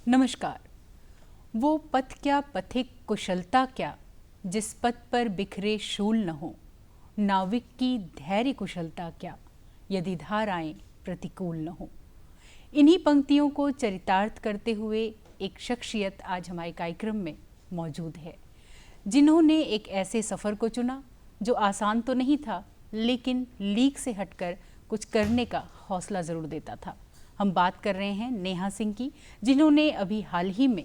नमस्कार। वो पथ क्या पथिक कुशलता क्या, जिस पथ पर बिखरे शूल न हो। नाविक की धैर्य कुशलता क्या, यदि धाराएं प्रतिकूल न हो। इन्हीं पंक्तियों को चरितार्थ करते हुए एक शख्सियत आज हमारे कार्यक्रम में मौजूद है, जिन्होंने एक ऐसे सफ़र को चुना जो आसान तो नहीं था, लेकिन लीक से हटकर कुछ करने का हौसला ज़रूर देता था। हम बात कर रहे हैं नेहा सिंह की, जिन्होंने अभी हाल ही में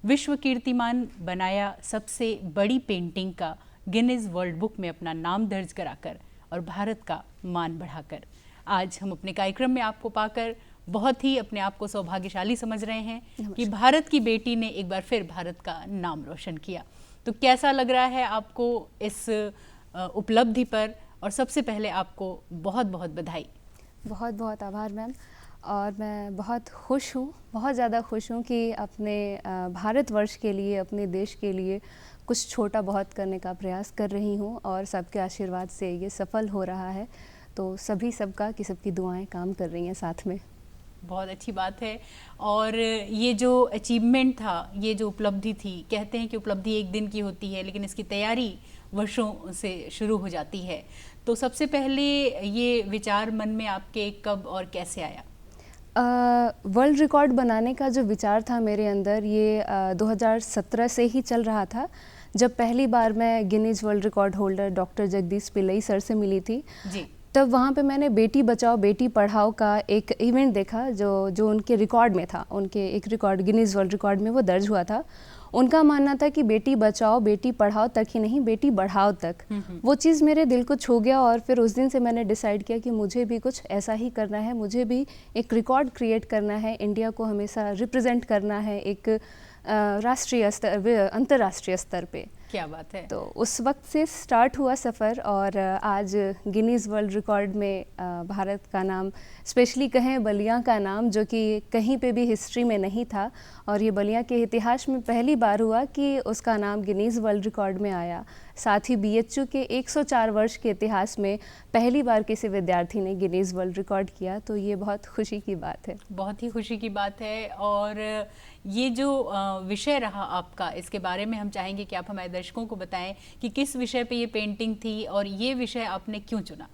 विश्व कीर्तिमान बनाया सबसे बड़ी पेंटिंग का गिनीज वर्ल्ड बुक में अपना नाम दर्ज कराकर और भारत का मान बढ़ाकर। आज हम अपने कार्यक्रम में आपको पाकर बहुत ही अपने आप को सौभाग्यशाली समझ रहे हैं कि भारत की बेटी ने एक बार फिर भारत का नाम रोशन किया। तो कैसा लग रहा है आपको इस उपलब्धि पर? और सबसे पहले आपको बहुत बहुत बधाई। बहुत बहुत आभार मैम। और मैं बहुत खुश हूँ, बहुत ज़्यादा खुश हूँ कि अपने भारतवर्ष के लिए, अपने देश के लिए कुछ छोटा बहुत करने का प्रयास कर रही हूँ और सबके आशीर्वाद से ये सफल हो रहा है। तो सभी सबका कि सबकी दुआएं काम कर रही हैं साथ में। बहुत अच्छी बात है। और ये जो अचीवमेंट था, ये जो उपलब्धि थी, कहते हैं कि उपलब्धि एक दिन की होती है, लेकिन इसकी तैयारी वर्षों से शुरू हो जाती है। तो सबसे पहले ये विचार मन में आपके कब और कैसे आया? वर्ल्ड रिकॉर्ड बनाने का जो विचार था मेरे अंदर, ये 2017 से ही चल रहा था, जब पहली बार मैं Guinness world record holder doctor Jagdish Pillai sir से मिली थी जी। तब वहाँ पे मैंने बेटी बचाओ बेटी पढ़ाओ का एक इवेंट देखा जो उनके रिकॉर्ड में था। उनके एक रिकॉर्ड गिनीज वर्ल्ड रिकॉर्ड में वो दर्ज हुआ था। उनका मानना था कि बेटी बचाओ बेटी पढ़ाओ तक ही नहीं, बेटी बढ़ाओ तक। वो चीज़ मेरे दिल को छू गया और फिर उस दिन से मैंने डिसाइड किया कि मुझे भी कुछ ऐसा ही करना है, मुझे भी एक रिकॉर्ड क्रिएट करना है, इंडिया को हमेशा रिप्रेजेंट करना है एक राष्ट्रीय स्तर, अंतर्राष्ट्रीय स्तर पे। क्या बात है। तो उस वक्त से स्टार्ट हुआ सफ़र और आज गिनीज वर्ल्ड रिकॉर्ड में भारत का नाम, स्पेशली कहें बलिया का नाम, जो कि कहीं पे भी हिस्ट्री में नहीं था और ये बलिया के इतिहास में पहली बार हुआ कि उसका नाम गिनीज वर्ल्ड रिकॉर्ड में आया। साथ ही बीएचयू के 104 वर्ष के इतिहास में पहली बार किसी विद्यार्थी ने गिनीज वर्ल्ड रिकॉर्ड किया। तो ये बहुत खुशी की बात है। बहुत ही खुशी की बात है। और ये जो विषय रहा आपका, इसके बारे में हम चाहेंगे कि आप हमारे दर्शकों को बताएं कि किस विषय पे ये पेंटिंग थी और ये विषय आपने क्यों चुना?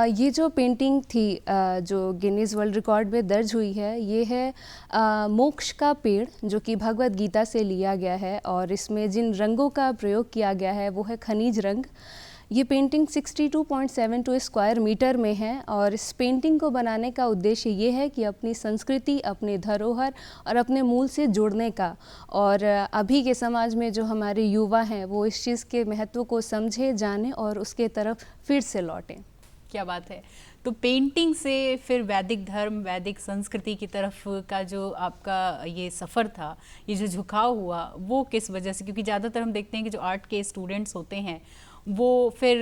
ये जो पेंटिंग थी जो गिनीज वर्ल्ड रिकॉर्ड में दर्ज हुई है, ये है मोक्ष का पेड़, जो कि भगवत गीता से लिया गया है। और इसमें जिन रंगों का प्रयोग किया गया है वो है खनिज रंग। ये पेंटिंग 62.72 स्क्वायर मीटर में है और इस पेंटिंग को बनाने का उद्देश्य ये है कि अपनी संस्कृति, अपने धरोहर और अपने मूल से जुड़ने का, और अभी के समाज में जो हमारे युवा हैं वो इस चीज़ के महत्व को समझे, जाने और उसके तरफ फिर से लौटें। क्या बात है। तो पेंटिंग से फिर वैदिक धर्म, वैदिक संस्कृति की तरफ का जो आपका ये सफ़र था, ये जो झुकाव हुआ, वो किस वजह से? क्योंकि ज़्यादातर हम देखते हैं कि जो आर्ट के स्टूडेंट्स होते हैं वो फिर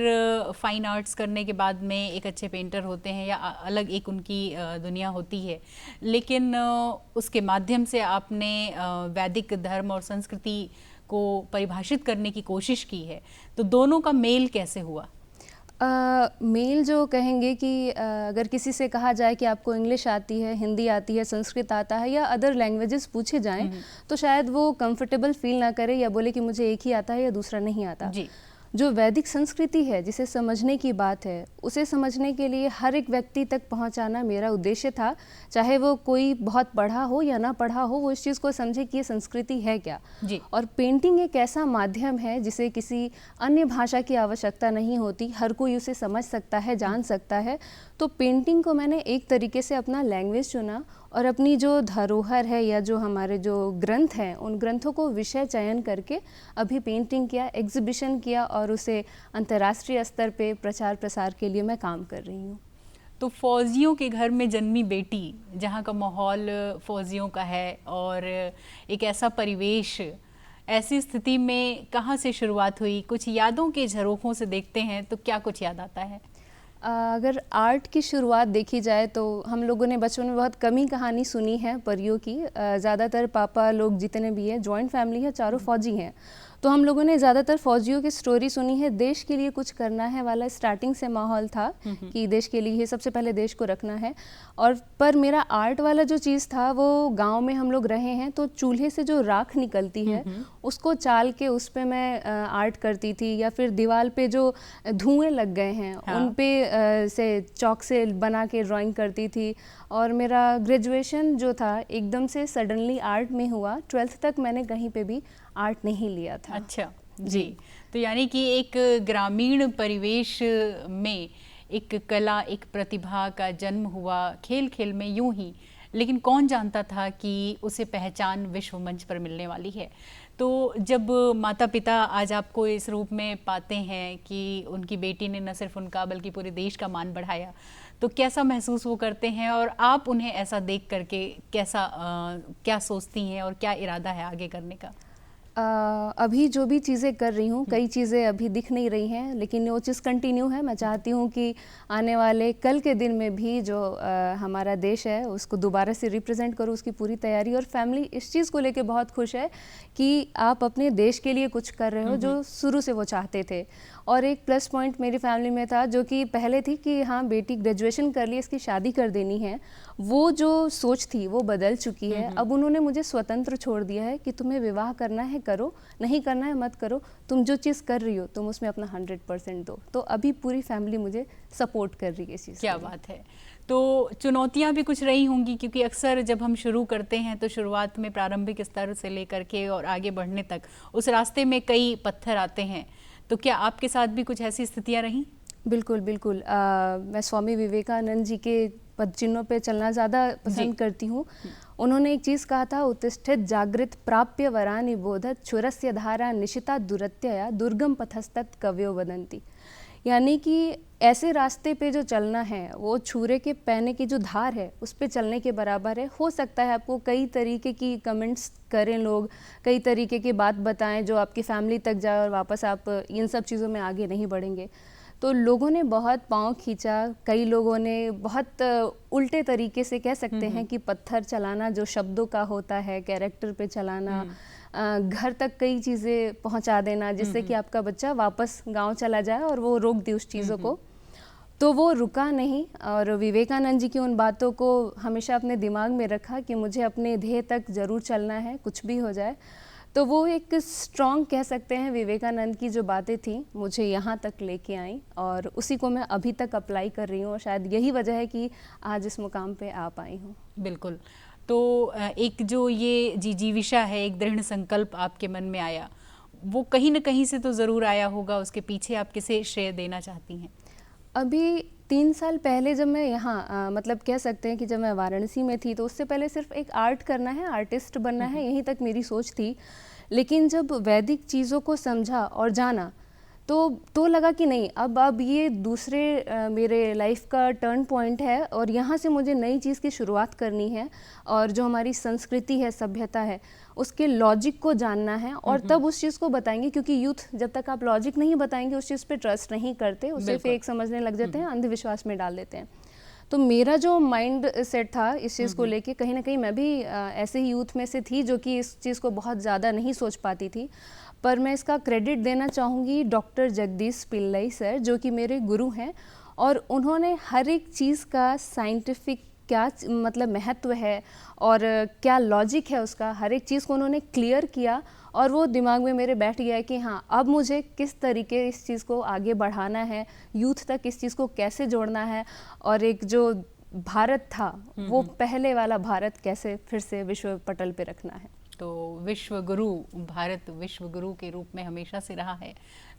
फाइन आर्ट्स करने के बाद में एक अच्छे पेंटर होते हैं या अलग एक उनकी दुनिया होती है, लेकिन उसके माध्यम से आपने वैदिक धर्म और संस्कृति को परिभाषित करने की कोशिश की है। तो दोनों का मेल कैसे हुआ? मेल जो कहेंगे कि अगर किसी से कहा जाए कि आपको इंग्लिश आती है, हिंदी आती है, संस्कृत आता है या अदर लैंग्वेजेस पूछे जाएं, तो शायद वो कंफर्टेबल फील ना करे या बोले कि मुझे एक ही आता है या दूसरा नहीं आता। जी। जो वैदिक संस्कृति है, जिसे समझने की बात है, उसे समझने के लिए हर एक व्यक्ति तक पहुंचाना मेरा उद्देश्य था। चाहे वो कोई बहुत पढ़ा हो या ना पढ़ा हो, वो इस चीज़ को समझे कि ये संस्कृति है क्या। जी। और पेंटिंग एक ऐसा माध्यम है जिसे किसी अन्य भाषा की आवश्यकता नहीं होती, हर कोई उसे समझ सकता है, जान सकता है। तो पेंटिंग को मैंने एक तरीके से अपना लैंग्वेज चुना और अपनी जो धरोहर है या जो हमारे जो ग्रंथ हैं, उन ग्रंथों को विषय चयन करके अभी पेंटिंग किया, एग्जीबिशन किया और उसे अंतर्राष्ट्रीय स्तर पे प्रचार प्रसार के लिए मैं काम कर रही हूँ। तो फौजियों के घर में जन्मी बेटी, जहाँ का माहौल फौजियों का है और एक ऐसा परिवेश, ऐसी स्थिति में कहाँ से शुरुआत हुई? कुछ यादों के झरोखों से देखते हैं तो क्या कुछ याद आता है? अगर आर्ट की शुरुआत देखी जाए तो हम लोगों ने बचपन में बहुत कम ही कहानी सुनी है परियों की। ज़्यादातर पापा लोग जितने भी हैं, जॉइंट फैमिली है, चारों फौजी हैं, तो हम लोगों ने ज़्यादातर फौजियों की स्टोरी सुनी है, देश के लिए कुछ करना है वाला स्टार्टिंग से माहौल था कि देश के लिए सबसे पहले देश को रखना है। और पर मेरा आर्ट वाला जो चीज़ था वो गांव में हम लोग रहे हैं, तो चूल्हे से जो राख निकलती है उसको चाल के उस पे मैं आर्ट करती थी, या फिर दीवार पे जो धुएं लग गए हैं उन पे से चौक से बना के ड्राइंग करती थी। और मेरा ग्रेजुएशन जो था एकदम से सडनली आर्ट में हुआ, 12th तक मैंने कहीं पे भी आर्ट नहीं लिया था। अच्छा जी, तो यानी कि एक ग्रामीण परिवेश में एक कला, एक प्रतिभा का जन्म हुआ खेल खेल में यूं ही, लेकिन कौन जानता था कि उसे पहचान विश्व मंच पर मिलने वाली है। तो जब माता पिता आज आपको इस रूप में पाते हैं कि उनकी बेटी ने न सिर्फ उनका बल्कि पूरे देश का मान बढ़ाया, तो कैसा महसूस वो करते हैं और आप उन्हें ऐसा देख करके कैसा क्या सोचती हैं और क्या इरादा है आगे करने का? अभी जो भी चीज़ें कर रही हूँ, कई चीज़ें अभी दिख नहीं रही हैं, लेकिन वो चीज़ कंटिन्यू है। मैं चाहती हूँ कि आने वाले कल के दिन में भी जो हमारा देश है उसको दोबारा से रिप्रेजेंट करूँ, उसकी पूरी तैयारी। और फैमिली इस चीज़ को लेके बहुत खुश है कि आप अपने देश के लिए कुछ कर रहे हो जो शुरू से वो चाहते थे। और एक प्लस पॉइंट मेरी फैमिली में था जो कि पहले थी कि हाँ बेटी ग्रेजुएशन कर ली, इसकी शादी कर देनी है, वो जो सोच थी वो बदल चुकी है। अब उन्होंने मुझे स्वतंत्र छोड़ दिया है कि तुम्हें विवाह करना है करो, नहीं करना है मत करो, तुम जो चीज़ कर रही हो तुम उसमें अपना 100% दो। तो अभी पूरी फैमिली मुझे सपोर्ट कर रही है इस चीज़। क्या बात है। तो चुनौतियां भी कुछ रही होंगी, क्योंकि अक्सर जब हम शुरू करते हैं तो शुरुआत में प्रारंभिक स्तर से लेकर के और आगे बढ़ने तक उस रास्ते में कई पत्थर आते हैं, तो क्या आपके साथ भी कुछ ऐसी स्थितियां रहीं? बिल्कुल बिल्कुल। मैं स्वामी विवेकानंद जी के पद चिन्हों पे चलना ज़्यादा पसंद करती हूँ। उन्होंने एक चीज़ कहा था, उत्तिष्ठित जागृत प्राप्य वरानि बोधत क्षुरस्य धारा निशिता दुरत्यया दुर्गम पथस्तत् कवयो वदन्ति। यानी कि ऐसे रास्ते पे जो चलना है वो छुरे के पैने की जो धार है उस पे चलने के बराबर है। हो सकता है आपको कई तरीके की कमेंट्स करें लोग, कई तरीके की बात बताएं जो आपकी फैमिली तक जाए और वापस आप इन सब चीज़ों में आगे नहीं बढ़ेंगे। तो लोगों ने बहुत पाँव खींचा, कई लोगों ने बहुत उल्टे तरीके से कह सकते हैं कि पत्थर चलाना जो शब्दों का होता है, कैरेक्टर पे चलाना, घर तक कई चीज़ें पहुंचा देना जिससे कि आपका बच्चा वापस गांव चला जाए और वो रोक दी उस चीज़ों को। तो वो रुका नहीं और विवेकानंद जी की उन बातों को हमेशा अपने दिमाग में रखा कि मुझे अपने ध्येय तक ज़रूर चलना है, कुछ भी हो जाए। तो वो एक स्ट्रॉन्ग कह सकते हैं विवेकानंद की जो बातें थी मुझे यहाँ तक लेके आई और उसी को मैं अभी तक अप्लाई कर रही हूँ और शायद यही वजह है कि आज इस मुकाम पे आ पाई हूँ। बिल्कुल। तो एक जो ये जिजीविषा है, एक दृढ़ संकल्प आपके मन में आया, वो कहीं ना कहीं से तो ज़रूर आया होगा, उसके पीछे आप किसे श्रेय देना चाहती हैं? अभी 3 साल पहले जब मैं यहाँ मतलब कह सकते हैं कि जब मैं वाराणसी में थी तो उससे पहले सिर्फ एक आर्ट करना है, आर्टिस्ट बनना है, यहीं तक मेरी सोच थी। लेकिन जब वैदिक चीज़ों को समझा और जाना तो लगा कि नहीं, अब ये दूसरे मेरे लाइफ का टर्न पॉइंट है और यहाँ से मुझे नई चीज़ की शुरुआत करनी है और जो हमारी संस्कृति है, सभ्यता है, उसके लॉजिक को जानना है और तब उस चीज़ को बताएंगे। क्योंकि यूथ जब तक आप लॉजिक नहीं बताएंगे उस चीज़ पे ट्रस्ट नहीं करते, उसे फेक समझने लग जाते हैं, अंधविश्वास में डाल देते हैं। तो मेरा जो माइंड सेट था इस चीज़ को लेके, कहीं ना कहीं मैं भी ऐसे ही यूथ में से थी जो कि इस चीज़ को बहुत ज़्यादा नहीं सोच पाती थी। पर मैं इसका क्रेडिट देना चाहूँगी डॉक्टर जगदीश पिल्लई सर जो कि मेरे गुरु हैं और उन्होंने हर एक चीज़ का साइंटिफिक क्या मतलब महत्व है और क्या लॉजिक है उसका, हर एक चीज़ को उन्होंने क्लियर किया और वो दिमाग में मेरे बैठ गया है कि हाँ अब मुझे किस तरीके इस चीज़ को आगे बढ़ाना है, यूथ तक इस चीज़ को कैसे जोड़ना है और एक जो भारत था वो पहले वाला भारत कैसे फिर से विश्व पटल पे रखना है। तो विश्व गुरु, भारत विश्व गुरु के रूप में हमेशा से रहा है,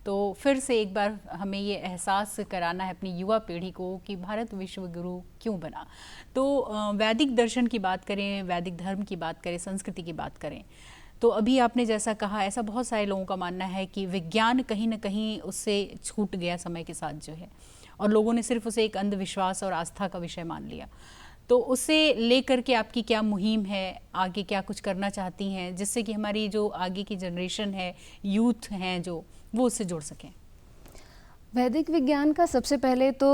तो फिर से एक बार हमें ये एहसास कराना है अपनी युवा पीढ़ी को कि भारत विश्व गुरु क्यों बना। तो वैदिक दर्शन की बात करें, वैदिक धर्म की बात करें, संस्कृति की बात करें, तो अभी आपने जैसा कहा, ऐसा बहुत सारे लोगों का मानना है कि विज्ञान कहीं ना कहीं उससे छूट गया समय के साथ जो है, और लोगों ने सिर्फ उसे एक अंधविश्वास और आस्था का विषय मान लिया। तो उसे लेकर के आपकी क्या मुहिम है, आगे क्या कुछ करना चाहती हैं जिससे कि हमारी जो आगे की जनरेशन है, यूथ हैं जो, वो उससे जुड़ सकें? वैदिक विज्ञान का सबसे पहले तो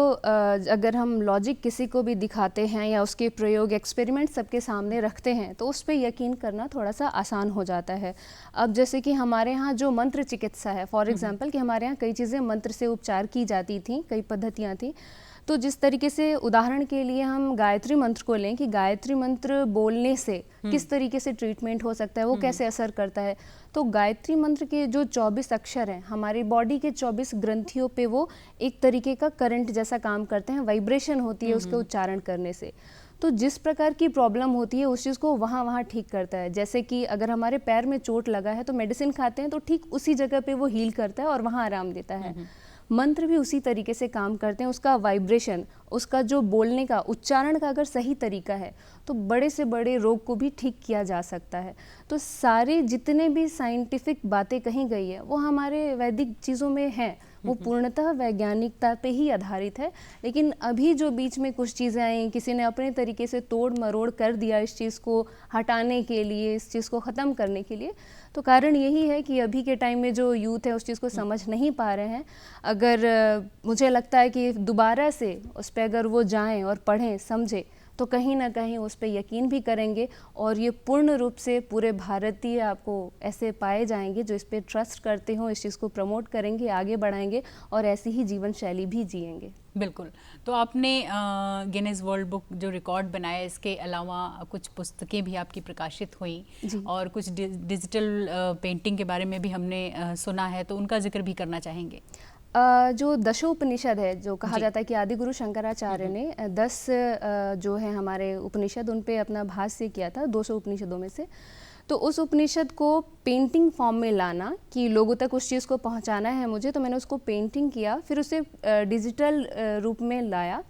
अगर हम लॉजिक किसी को भी दिखाते हैं या उसके प्रयोग एक्सपेरिमेंट सबके सामने रखते हैं तो उस पर यकीन करना थोड़ा सा आसान हो जाता है। अब जैसे कि हमारे यहाँ जो मंत्र चिकित्सा है, फॉर एग्जांपल कि हमारे यहाँ कई चीज़ें मंत्र से उपचार की जाती थी, कई पद्धतियाँ थी। तो जिस तरीके से उदाहरण के लिए हम गायत्री मंत्र को लें कि गायत्री मंत्र बोलने से किस तरीके से ट्रीटमेंट हो सकता है, वो कैसे असर करता है, तो गायत्री मंत्र के जो 24 अक्षर हैं हमारी बॉडी के 24 ग्रंथियों पे वो एक तरीके का करंट जैसा काम करते हैं, वाइब्रेशन होती है उसके उच्चारण करने से। तो जिस प्रकार की प्रॉब्लम होती है उस चीज़ को वहाँ वहाँ ठीक करता है। जैसे कि अगर हमारे पैर में चोट लगा है तो मेडिसिन खाते हैं तो ठीक उसी जगह पे वो हील करता है और वहाँ आराम देता है। मंत्र भी उसी तरीके से काम करते हैं, उसका वाइब्रेशन, उसका जो बोलने का उच्चारण का अगर सही तरीका है तो बड़े से बड़े रोग को भी ठीक किया जा सकता है। तो सारे जितने भी साइंटिफिक बातें कही गई है वो हमारे वैदिक चीज़ों में हैं, वो पूर्णतः वैज्ञानिकता पे ही आधारित है। लेकिन अभी जो बीच में कुछ चीज़ें आई, किसी ने अपने तरीके से तोड़ मरोड़ कर दिया इस चीज़ को हटाने के लिए, इस चीज़ को ख़त्म करने के लिए, तो कारण यही है कि अभी के टाइम में जो यूथ है उस चीज़ को समझ नहीं पा रहे हैं। अगर मुझे लगता है कि दोबारा से उस पर अगर वो जाएं और पढ़ें समझें तो कहीं ना कहीं उस पर यकीन भी करेंगे और ये पूर्ण रूप से पूरे भारतीय आपको ऐसे पाए जाएंगे जो इस पर ट्रस्ट करते हों, इस चीज़ को प्रमोट करेंगे, आगे बढ़ाएंगे और ऐसी ही जीवन शैली भी जिएंगे। बिल्कुल। तो आपने गिनीज वर्ल्ड बुक जो रिकॉर्ड बनाया, इसके अलावा कुछ पुस्तकें भी आपकी प्रकाशित हुई और कुछ डिजिटल पेंटिंग के बारे में भी हमने सुना है, तो उनका जिक्र भी करना चाहेंगे। जो दशोपनिषद है, जो कहा जाता है कि आदि गुरु शंकराचार्य ने 10 जो है हमारे उपनिषद उन पे अपना भाष्य किया था 200 उपनिषदों में से। तो उस उपनिषद को पेंटिंग फॉर्म में लाना कि लोगों तक उस चीज़ को पहुंचाना है मुझे, तो मैंने उसको पेंटिंग किया, फिर उसे डिजिटल रूप में लाया,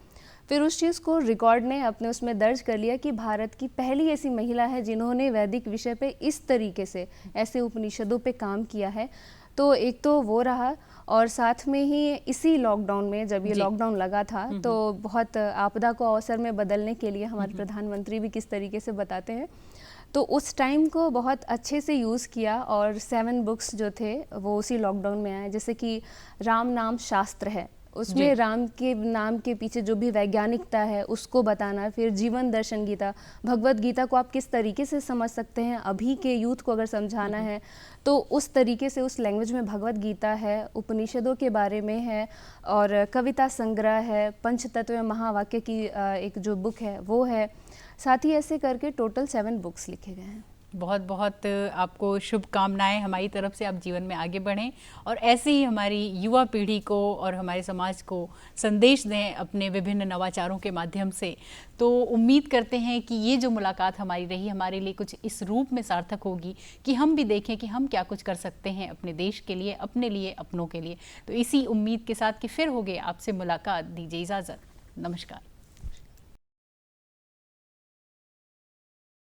फिर उस चीज़ को रिकॉर्ड ने अपने उसमें दर्ज कर लिया कि भारत की पहली ऐसी महिला है जिन्होंने वैदिक विषय पे इस तरीके से ऐसे उपनिषदों पे काम किया है। तो एक तो वो रहा, और साथ में ही इसी लॉकडाउन में जब ये लॉकडाउन लगा था तो बहुत आपदा को अवसर में बदलने के लिए हमारे प्रधानमंत्री भी किस तरीके से बताते हैं, तो उस टाइम को बहुत अच्छे से यूज़ किया और 7 बुक्स जो थे वो उसी लॉकडाउन में आए। जैसे कि राम नाम शास्त्र है, उसमें राम के नाम के पीछे जो भी वैज्ञानिकता है उसको बताना, फिर जीवन दर्शन गीता, भगवत गीता को आप किस तरीके से समझ सकते हैं, अभी के यूथ को अगर समझाना है तो उस तरीके से उस लैंग्वेज में भगवत गीता है, उपनिषदों के बारे में है, और कविता संग्रह है, पंचतत्व महावाक्य की एक जो बुक है वो है। साथ ही ऐसे करके टोटल 7 बुक्स लिखे गए हैं। बहुत बहुत आपको शुभकामनाएं हमारी तरफ से, आप जीवन में आगे बढ़ें और ऐसे ही हमारी युवा पीढ़ी को और हमारे समाज को संदेश दें अपने विभिन्न नवाचारों के माध्यम से। तो उम्मीद करते हैं कि ये जो मुलाकात हमारी रही हमारे लिए कुछ इस रूप में सार्थक होगी कि हम भी देखें कि हम क्या कुछ कर सकते हैं अपने देश के लिए, अपने लिए, अपनों के लिए। तो इसी उम्मीद के साथ कि फिर होगी आपसे मुलाकात, दीजिए इजाज़त, नमस्कार।